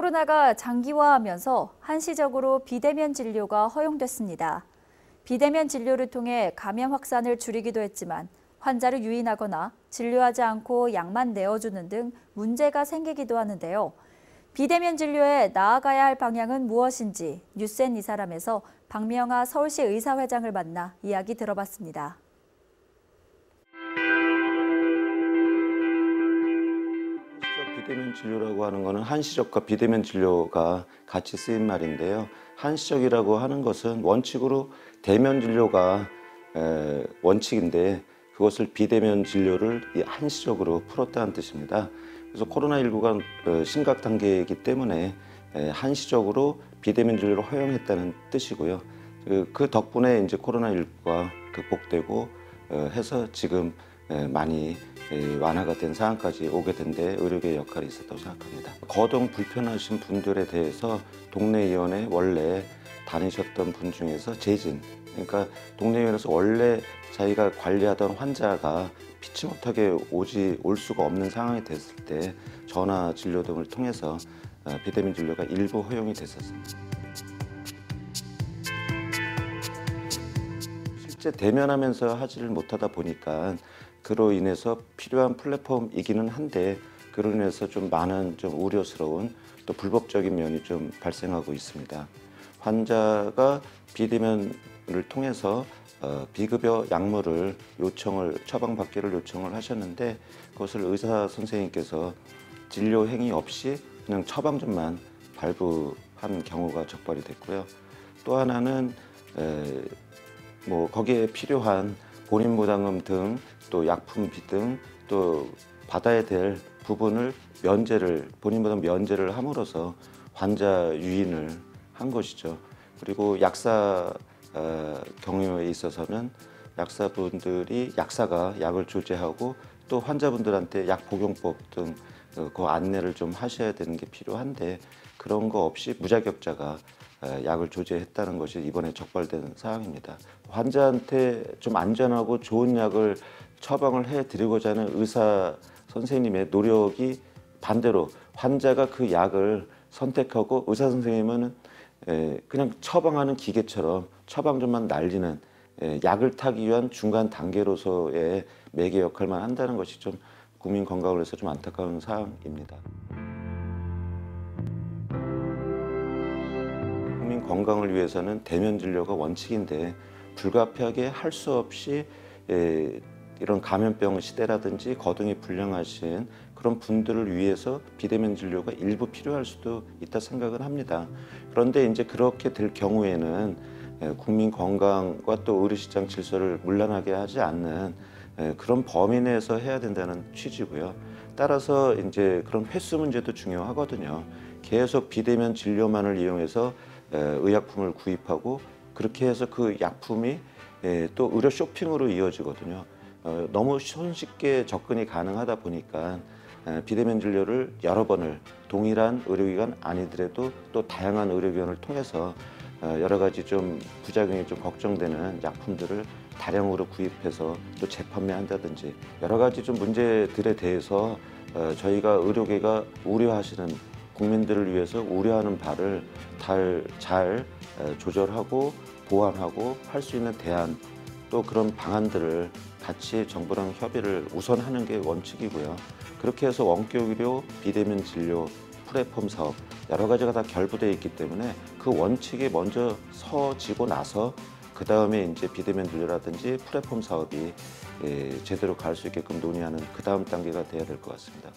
코로나가 장기화하면서 한시적으로 비대면 진료가 허용됐습니다. 비대면 진료를 통해 감염 확산을 줄이기도 했지만 환자를 유인하거나 진료하지 않고 약만 내어주는 등 문제가 생기기도 하는데요. 비대면 진료에 나아가야 할 방향은 무엇인지 뉴스엔 이 사람에서 박명아 서울시 의사회장을 만나 이야기 들어봤습니다. 비대면 진료라고 하는 것은 한시적과 비대면 진료가 같이 쓰인 말인데요. 한시적이라고 하는 것은 원칙으로 대면 진료가 원칙인데 그것을 비대면 진료를 한시적으로 풀었다는 뜻입니다. 그래서 코로나19가 심각 단계이기 때문에 한시적으로 비대면 진료를 허용했다는 뜻이고요. 그 덕분에 이제 코로나19가 극복되고 해서 지금 많이 완화가 된 상황까지 오게 된 데 의료계의 역할이 있었다고 생각합니다. 거동 불편하신 분들에 대해서 동네의원에 원래 다니셨던 분 중에서 재진, 그러니까 동네의원에서 원래 자기가 관리하던 환자가 피치 못하게 올 수가 없는 상황이 됐을 때 전화 진료 등을 통해서 비대면 진료가 일부 허용이 됐었습니다. 실제 대면하면서 하지를 못하다 보니까 그로 인해서 필요한 플랫폼이기는 한데 그로 인해서 좀 많은 좀 우려스러운 또 불법적인 면이 좀 발생하고 있습니다. 환자가 비대면을 통해서 비급여 약물을 처방받기를 요청을 하셨는데 그것을 의사 선생님께서 진료 행위 없이 그냥 처방전만 발부한 경우가 적발이 됐고요. 또 하나는 거기에 필요한 본인 부담금 등 또 약품비 등 또 받아야 될 부분을 본인 부담 면제를 함으로써 환자 유인을 한 것이죠. 그리고 약사 경우에 있어서는 약사분들이 약사가 약을 조제하고 또 환자분들한테 약 복용법 등 그 안내를 좀 하셔야 되는 게 필요한데 그런 거 없이 무자격자가 약을 조제했다는 것이 이번에 적발된 사항입니다. 환자한테 좀 안전하고 좋은 약을 처방을 해드리고자 하는 의사 선생님의 노력이 반대로 환자가 그 약을 선택하고 의사 선생님은 그냥 처방하는 기계처럼 처방전만 날리는 약을 타기 위한 중간 단계로서의 매개 역할만 한다는 것이 좀 국민 건강을 위해서 좀 안타까운 사항입니다. 국민 건강을 위해서는 대면 진료가 원칙인데 불가피하게 할 수 없이 이런 감염병 시대라든지 거동이 불량하신 그런 분들을 위해서 비대면 진료가 일부 필요할 수도 있다 생각은 합니다. 그런데 이제 그렇게 될 경우에는 국민 건강과 또 의료시장 질서를 문란하게 하지 않는 그런 범위 내에서 해야 된다는 취지고요. 따라서 이제 그런 횟수 문제도 중요하거든요. 계속 비대면 진료만을 이용해서 의약품을 구입하고 그렇게 해서 그 약품이 또 의료 쇼핑으로 이어지거든요. 너무 손쉽게 접근이 가능하다 보니까 비대면 진료를 여러 번을 동일한 의료기관 아니더라도 또 다양한 의료기관을 통해서 여러 가지 좀 부작용이 좀 걱정되는 약품들을 다량으로 구입해서 또 재판매한다든지 여러 가지 좀 문제들에 대해서 저희가 의료계가 우려하시는 국민들을 위해서 우려하는 바를 잘 조절하고 보완하고 할 수 있는 대안 또 그런 방안들을 같이 정부랑 협의를 우선 하는 게 원칙이고요. 그렇게 해서 원격의료 비대면 진료 플랫폼 사업 여러 가지가 다 결부되어 있기 때문에 그 원칙이 먼저 서지고 나서 그 다음에 이제 비대면 진료라든지 플랫폼 사업이 제대로 갈 수 있게끔 논의하는 그 다음 단계가 돼야 될 것 같습니다.